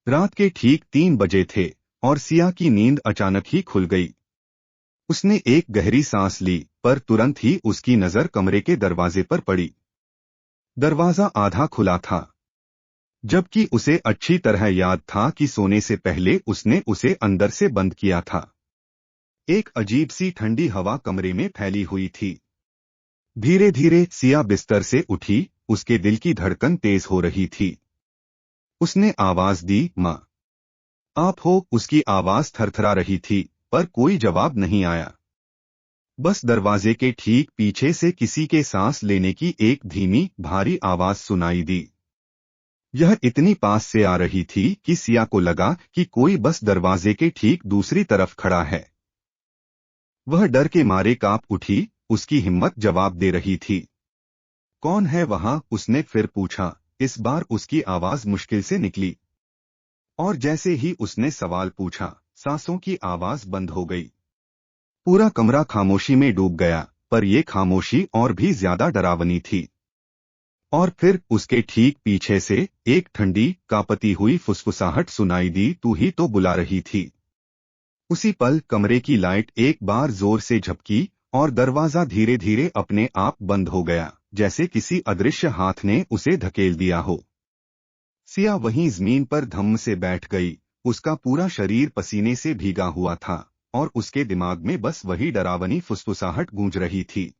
रात के ठीक 3 बजे थे और सिया की नींद अचानक ही खुल गई। उसने एक गहरी सांस ली, पर तुरंत ही उसकी नजर कमरे के दरवाजे पर पड़ी। दरवाजा आधा खुला था, जबकि उसे अच्छी तरह याद था कि सोने से पहले उसने उसे अंदर से बंद किया था। एक अजीब सी ठंडी हवा कमरे में फैली हुई थी। धीरे धीरे सिया बिस्तर से उठी, उसके दिल की धड़कन तेज हो रही थी। उसने आवाज दी, माँ आप हो? उसकी आवाज थरथरा रही थी, पर कोई जवाब नहीं आया। बस दरवाजे के ठीक पीछे से किसी के सांस लेने की एक धीमी भारी आवाज सुनाई दी। यह इतनी पास से आ रही थी कि सिया को लगा कि कोई बस दरवाजे के ठीक दूसरी तरफ खड़ा है। वह डर के मारे कांप उठी, उसकी हिम्मत जवाब दे रही थी। कौन है वहां? उसने फिर पूछा। इस बार उसकी आवाज मुश्किल से निकली। और जैसे ही उसने सवाल पूछा, सांसों की आवाज बंद हो गई। पूरा कमरा खामोशी में डूब गया, पर यह खामोशी और भी ज्यादा डरावनी थी। और फिर उसके ठीक पीछे से एक ठंडी कांपती हुई फुसफुसाहट सुनाई दी, तू ही तो बुला रही थी। उसी पल कमरे की लाइट एक बार जोर से झपकी और दरवाजा धीरे धीरे अपने आप बंद हो गया, जैसे किसी अदृश्य हाथ ने उसे धकेल दिया हो। सिया वहीं जमीन पर धम्म से बैठ गई। उसका पूरा शरीर पसीने से भीगा हुआ था और उसके दिमाग में बस वही डरावनी फुसफुसाहट गूंज रही थी।